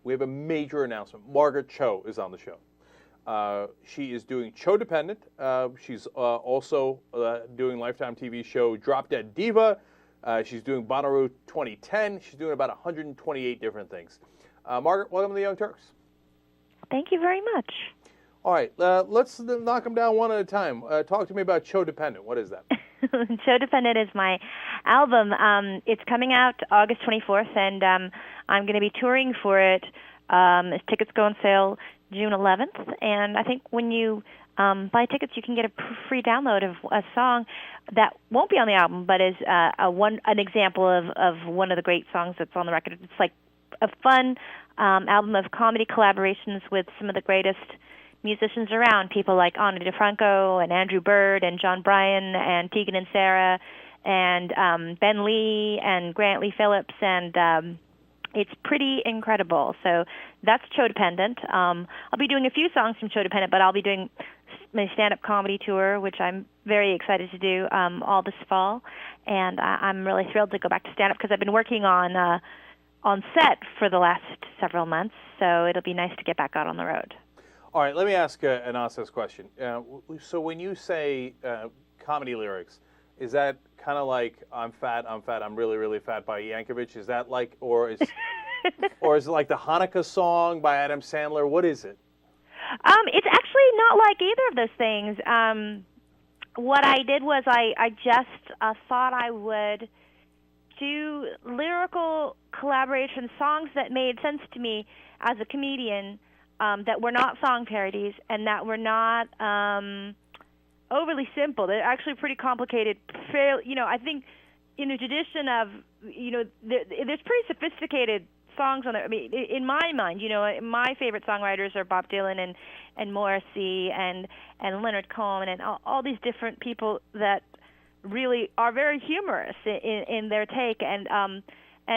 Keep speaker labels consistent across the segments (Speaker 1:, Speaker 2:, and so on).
Speaker 1: we have a major announcement. Margaret Cho is on the show. She is doing Cho Dependent. She's also doing Lifetime TV show Drop Dead Diva. She's doing Bonnaroo 2010. She's doing about 128 different things. Margaret, welcome to the Young Turks.
Speaker 2: Thank you very much.
Speaker 1: All right, let's knock them down one at a time. Talk to me about Cho Dependent. What is that?
Speaker 2: Cho Dependent is my album. It's coming out August 24th, and I'm going to be touring for it. Tickets go on sale June 11th, and I think when you buy tickets, you can get a free download of a song that won't be on the album, but is an example of one of the great songs that's on the record. It's like a fun album of comedy collaborations with some of the greatest musicians around, people like Ani DeFranco and Andrew Bird and John Bryan and Tegan and Sarah and Ben Lee and Grant Lee Phillips, and it's pretty incredible. So that's Cho Dependent. I'll be doing a few songs from Cho Dependent, but I'll be doing my stand-up comedy tour, which I'm very excited to do all this fall, and I'm really thrilled to go back to stand-up because I've been working on set for the last several months, so it'll be nice to get back out on the road.
Speaker 1: All right, let me ask an honest question. So when you say comedy lyrics, is that kind of like I'm fat, I'm really, really fat by Yankovic? Is that like, or is it like the Hanukkah song by Adam Sandler? What is it?
Speaker 2: It's actually not like either of those things. What I did was I just thought I would do lyrical collaboration songs that made sense to me as a comedian, that were not song parodies and that were not overly simple. They're actually pretty complicated. I think in the tradition of, there's pretty sophisticated songs on there. I mean, in my mind, my favorite songwriters are Bob Dylan and Morrissey and Leonard Cohen and all these different people that really are very humorous in their take. And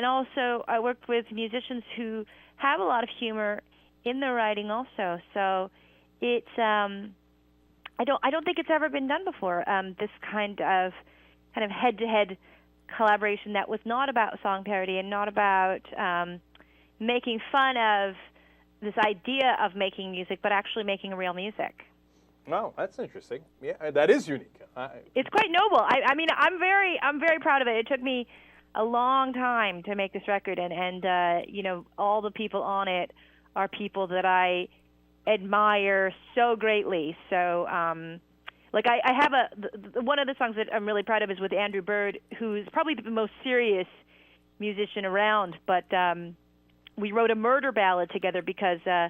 Speaker 2: also I worked with musicians who have a lot of humor in the writing also. So it's I don't think it's ever been done before. This kind of head-to-head collaboration that was not about song parody and not about making fun of this idea of making music, but actually making real music.
Speaker 1: Oh, that's interesting. Yeah, that is unique.
Speaker 2: It's quite noble. I mean, I'm very proud of it. It took me a long time to make this record, and all the people on it are people that I admire so greatly. So, I have one of the songs that I'm really proud of is with Andrew Bird, who's probably the most serious musician around. But we wrote a murder ballad together because I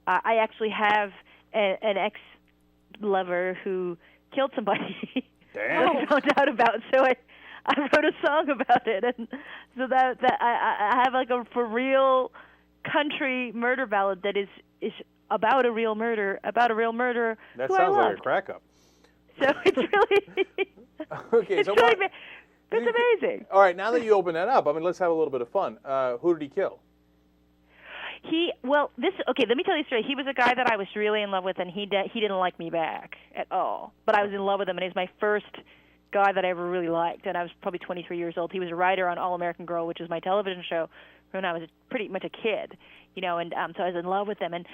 Speaker 2: actually have an ex-lover who killed somebody.
Speaker 1: Damn.
Speaker 2: I found out about, so I wrote a song about it, and so that I have like a for real country murder ballad that is about a real murder,
Speaker 1: That sounds like a crack up.
Speaker 2: So it's really
Speaker 1: okay.
Speaker 2: It's
Speaker 1: So
Speaker 2: really, it's amazing.
Speaker 1: All right, now that you open that up, I mean, let's have a little bit of fun. Who did he kill?
Speaker 2: Let me tell you a story. He was a guy that I was really in love with, and he didn't like me back at all. But I was in love with him, and he was my first guy that I ever really liked, and I was probably 23 years old. He was a writer on All American Girl, which was my television show when I was pretty much a kid, and so I was in love with him. And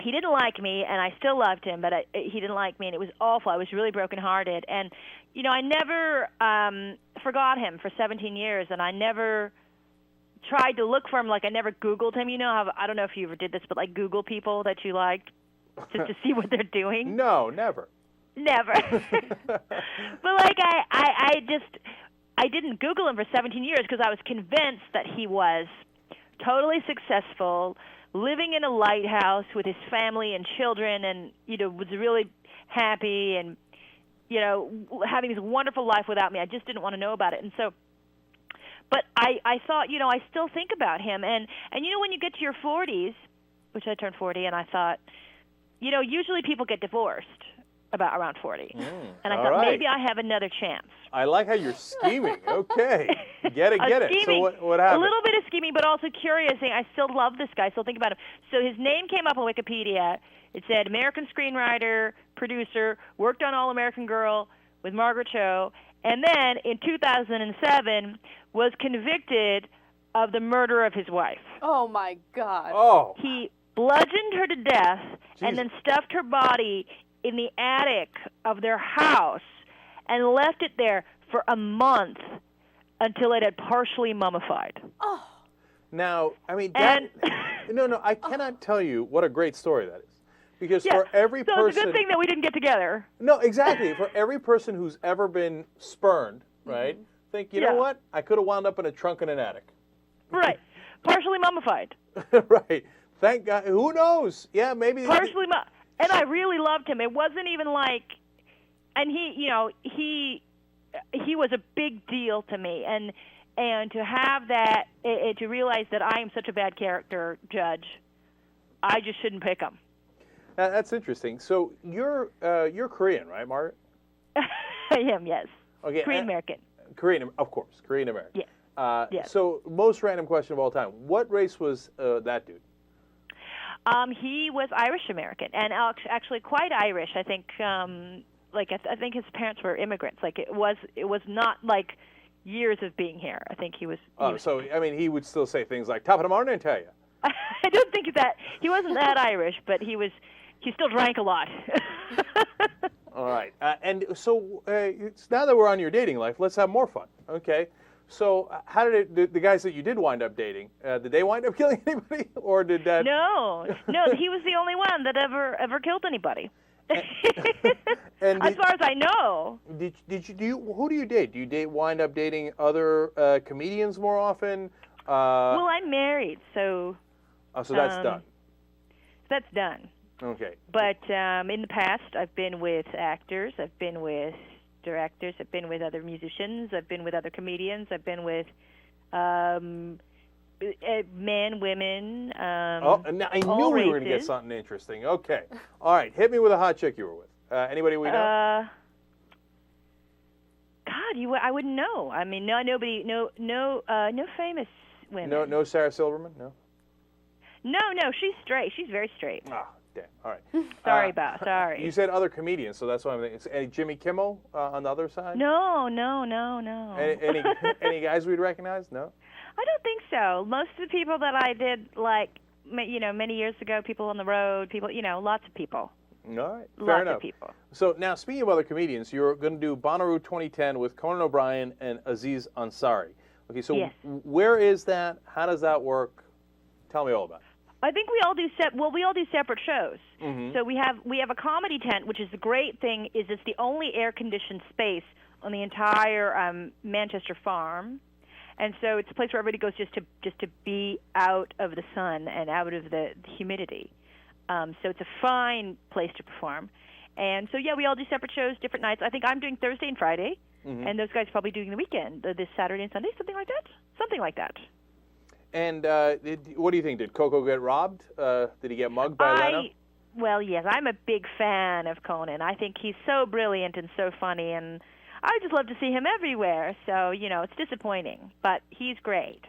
Speaker 2: he didn't like me, and I still loved him, but he didn't like me, and it was awful. I was really brokenhearted. And, I never forgot him for 17 years, and I never tried to look for him. Like, I never Googled him. I don't know if you ever did this, but, like, Google people that you liked just to see what they're doing.
Speaker 1: No, never.
Speaker 2: Never. But, like, I didn't Google him for 17 years because I was convinced that he was totally successful, living in a lighthouse with his family and children, and was really happy, and having this wonderful life without me. I just didn't want to know about it. And so, but I thought, I still think about him, and when you get to your 40s, which I turned 40, and I thought, usually people get divorced about around 40, and I thought maybe I have another chance.
Speaker 1: I like how you're scheming. Okay, get it.
Speaker 2: Scheming,
Speaker 1: so what happened?
Speaker 2: A little bit of scheming, but also curious. I still love this guy. Still think about him. So his name came up on Wikipedia. It said American screenwriter, producer, worked on All American Girl with Margaret Cho, and then in 2007 was convicted of the murder of his wife.
Speaker 3: Oh my God.
Speaker 1: Oh.
Speaker 2: He bludgeoned her to death and
Speaker 1: Jesus.
Speaker 2: then stuffed her body in the attic of their house and left it there for a month until it had partially mummified.
Speaker 3: Oh.
Speaker 1: Now, I mean, that, no, I cannot tell you what a great story that is. Because for every person...
Speaker 2: So it's a good thing that we didn't get together.
Speaker 1: No, exactly. For every person who's ever been spurned, right, think, you know what? I could have wound up in a trunk in an attic.
Speaker 2: Right. Partially mummified.
Speaker 1: Right. Thank God. Who knows? Yeah, maybe...
Speaker 2: Partially and I really loved him. It wasn't even like... And he was a big deal to me. And to have that, to realize that I am such a bad character judge, I just shouldn't pick him.
Speaker 1: That's interesting. So you're Korean, right, Margaret?
Speaker 2: I am, yes.
Speaker 1: Okay.
Speaker 2: Korean American.
Speaker 1: Korean, of course, Korean American.
Speaker 2: Yes. Yes.
Speaker 1: So most random question of all time: what race was that dude?
Speaker 2: He was Irish American, and actually quite Irish. I think, I think his parents were immigrants. Like it was not like years of being here. I think he was.
Speaker 1: So I mean, he would still say things like "top of the morning," I tell you.
Speaker 2: I don't think that he wasn't that Irish, but he still drank a lot.
Speaker 1: All right, and so now that we're on your dating life, let's have more fun. Okay, so how did the guys that you did wind up dating? Did they wind up killing anybody, or did that?
Speaker 2: No, he was the only one that ever killed anybody.
Speaker 1: And
Speaker 2: as far as I know.
Speaker 1: Who do you date? Do you wind up dating other comedians more often?
Speaker 2: Well, I'm married, so.
Speaker 1: So that's done.
Speaker 2: That's done.
Speaker 1: Okay.
Speaker 2: But in the past, I've been with actors, I've been with directors, I've been with other musicians, I've been with other comedians, I've been with men, women.
Speaker 1: Now I knew we were going to get something interesting. Okay. All right. Hit me with a hot chick you were with. Anybody we know?
Speaker 2: God, I wouldn't know. I mean, nobody, no famous women.
Speaker 1: No Sarah Silverman. No.
Speaker 2: No, she's straight. She's very straight.
Speaker 1: Ah, damn. All right.
Speaker 2: Sorry.
Speaker 1: You said other comedians, so that's why I'm thinking. Any Jimmy Kimmel on the other side?
Speaker 2: No.
Speaker 1: Any guys we'd recognize? No.
Speaker 2: I don't think so. Most of the people that I did, many years ago, people on the road, lots of people.
Speaker 1: All right. Fair
Speaker 2: Lots
Speaker 1: enough.
Speaker 2: of people.
Speaker 1: So now, speaking of other comedians, you're going to do Bonnaroo 2010 with Conan O'Brien and Aziz Ansari. Okay, so
Speaker 2: yes.
Speaker 1: Where is that? How does that work? Tell me all about it.
Speaker 2: I think we all do separate shows.
Speaker 1: Mm-hmm.
Speaker 2: So we have a comedy tent, which is the great thing is it's the only air-conditioned space on the entire Manchester farm, and so it's a place where everybody goes just to be out of the sun and out of the humidity. So it's a fine place to perform, and so we all do separate shows, different nights. I think I'm doing Thursday and Friday, and those guys are probably doing the weekend, this Saturday and Sunday, something like that.
Speaker 1: And what do you think? Did Coco get robbed? Did he get mugged by Leno?
Speaker 2: Well, yes, I'm a big fan of Conan. I think he's so brilliant and so funny, and I just love to see him everywhere. So, it's disappointing, but he's great.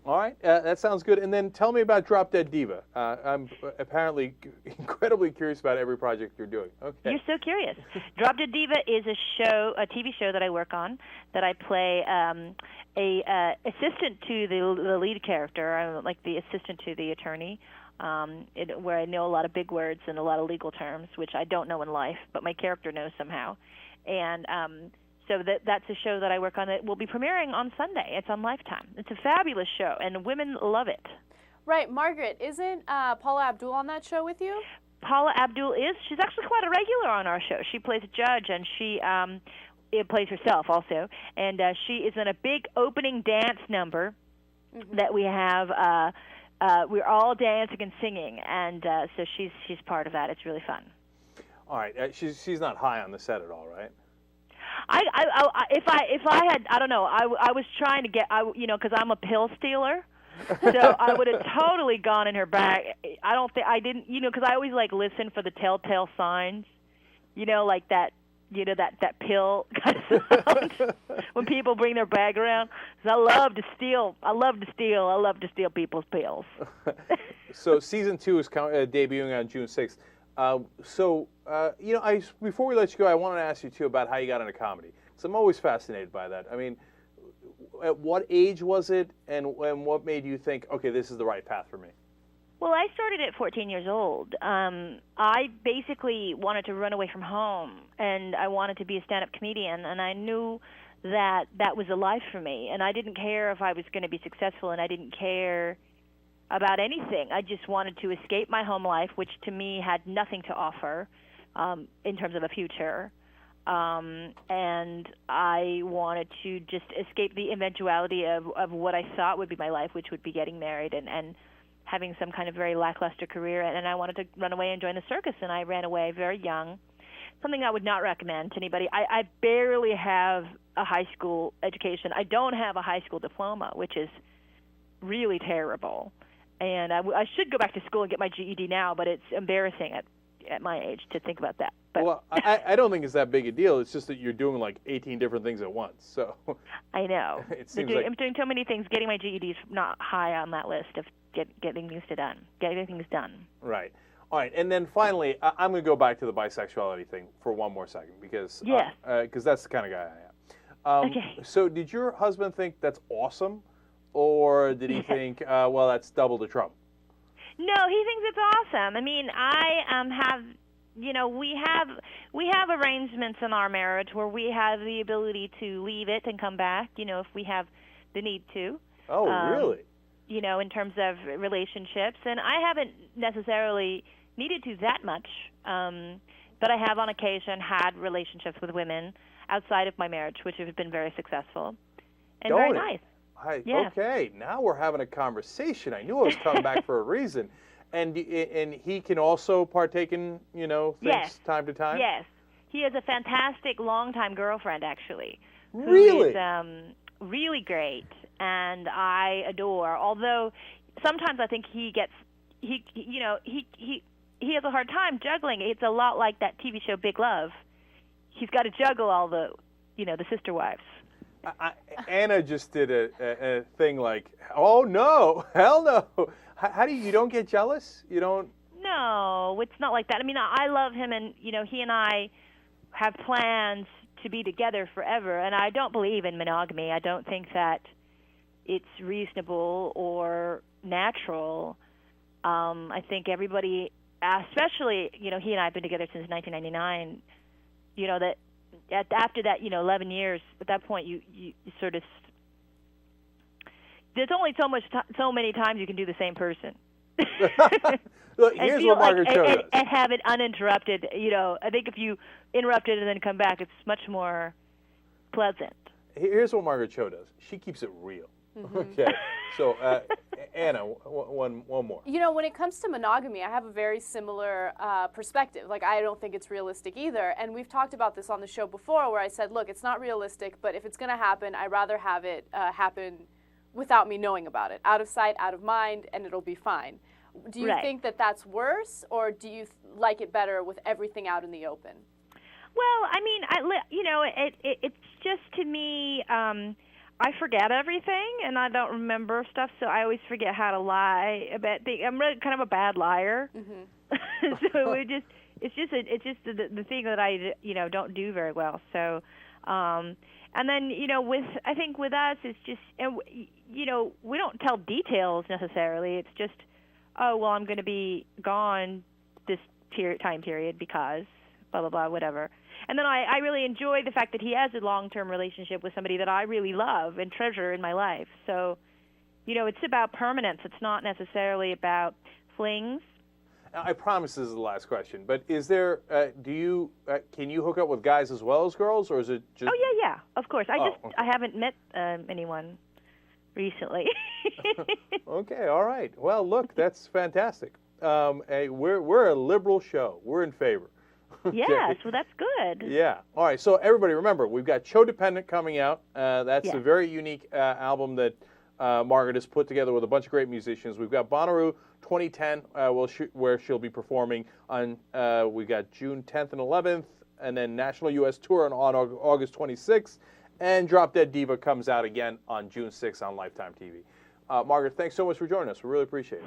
Speaker 1: All right, that sounds good. And then tell me about Drop Dead Diva. I'm apparently incredibly curious about every project you're doing. Okay.
Speaker 2: You're so curious. Drop Dead Diva is a TV show that I work on, that I play a assistant to the lead character. I'm like the assistant to the attorney, where I know a lot of big words and a lot of legal terms, which I don't know in life, but my character knows somehow. And so that's a show that I work on that will be premiering on Sunday. It's on Lifetime. It's a fabulous show, and women love it.
Speaker 3: Right. Margaret, isn't Paula Abdul on that show with you?
Speaker 2: Paula Abdul is. She's actually quite a regular on our show. She plays a judge, and she plays herself also. And she is in a big opening dance number that we have. We're all dancing and singing, and so she's part of that. It's really fun.
Speaker 1: All right. She's not high on the set at all, right?
Speaker 2: If I had, I don't know. I was trying to get, because I'm a pill stealer, so I would have totally gone in her bag. I didn't, because I always listen for the telltale signs, like that, that pill kind of sound when people bring their bag around. 'Cause I love to steal people's pills.
Speaker 1: So season 2 is debuting on June 6th. Before we let you go, I wanted to ask you too about how you got into comedy. So I'm always fascinated by that. I mean, at what age was it, and what made you think, okay, this is the right path for me?
Speaker 2: Well, I started at 14 years old. I basically wanted to run away from home, and I wanted to be a stand-up comedian, and I knew that that was a life for me, and I didn't care if I was going to be successful, and I didn't care about anything. I just wanted to escape my home life, which to me had nothing to offer in terms of a future. And I wanted to just escape the eventuality of what I thought would be my life, which would be getting married and having some kind of very lackluster career. And I wanted to run away and join the circus, and I ran away very young. Something I would not recommend to anybody. I barely have a high school education. I don't have a high school diploma, which is really terrible. And I should go back to school and get my GED now, but it's embarrassing at my age to think about that. But
Speaker 1: well, I don't think it's that big a deal. It's just that you're doing like 18 different things at once. So
Speaker 2: I know.
Speaker 1: It seems
Speaker 2: I'm doing so many things. Getting my GED is not high on that list of getting things done.
Speaker 1: Right. All right. And then finally, I'm going to go back to the bisexuality thing for one more second because that's the kind of guy I am.
Speaker 2: Okay.
Speaker 1: So did your husband think that's awesome, or did he think, well, that's double the trouble?
Speaker 2: No, he thinks it's awesome. I mean, I have, we have arrangements in our marriage where we have the ability to leave it and come back, if we have the need to.
Speaker 1: Oh, really?
Speaker 2: In terms of relationships. And I haven't necessarily needed to that much, but I have on occasion had relationships with women outside of my marriage, which have been very successful and very nice.
Speaker 1: Okay, now we're having a conversation. I knew I was coming back for a reason. And he can also partake in, things time to time?
Speaker 2: Yes. He has a fantastic longtime girlfriend, actually.
Speaker 1: Really?
Speaker 2: Who is really great, and I adore. Although sometimes I think he has a hard time juggling. It's a lot like that TV show Big Love. He's got to juggle all the sister wives.
Speaker 1: Anna just did a thing like, oh no, hell no. How do you don't get jealous? You don't?
Speaker 2: No, it's not like that. I mean, I love him, and he and I have plans to be together forever, and I don't believe in monogamy. I don't think that it's reasonable or natural. I think everybody, especially, he and I have been together since 1999, that after that, 11 years, at that point, you sort of, there's only so many times you can do the same person.
Speaker 1: Look, here's what Margaret Cho does.
Speaker 2: And have it uninterrupted. I think if you interrupt it and then come back, it's much more pleasant.
Speaker 1: Here's what Margaret Cho does. She keeps it real. Mm-hmm. Okay. So, Anna, one more.
Speaker 3: When it comes to monogamy, I have a very similar perspective. Like, I don't think it's realistic either. And we've talked about this on the show before where I said, look, it's not realistic, but if it's going to happen, I'd rather have it happen without me knowing about it. Out of sight, out of mind, and it'll be fine. Do you think that that's worse, or do you like it better with everything out in the open?
Speaker 2: Well, I mean, it's just, to me, I forget everything, and I don't remember stuff, so I always forget how to lie about things. I'm really kind of a bad liar. Mm-hmm. So it's just the thing that I don't do very well. So, and then I think with us, it's just we don't tell details necessarily. It's just, oh well, I'm going to be gone this time period because blah blah blah whatever. And then I really enjoy the fact that he has a long-term relationship with somebody that I really love and treasure in my life. So, it's about permanence. It's not necessarily about flings.
Speaker 1: Now, I promise this is the last question, but is there, can you hook up with guys as well as girls, or is it just...
Speaker 2: Oh, yeah, of course. I haven't met anyone recently.
Speaker 1: Okay, all right. Well, look, that's fantastic. We're a liberal show. We're in favor.
Speaker 2: Yes, well, that's good.
Speaker 1: Yeah. All right. So everybody, remember, we've got Cho Dependent coming out. That's a very unique album that Margaret has put together with a bunch of great musicians. We've got Bonnaroo 2010, where she'll be performing on. We got June 10th and 11th, and then National U.S. Tour on August 26th, and Drop Dead Diva comes out again on June 6th on Lifetime TV. Margaret, thanks so much for joining us. We really appreciate it.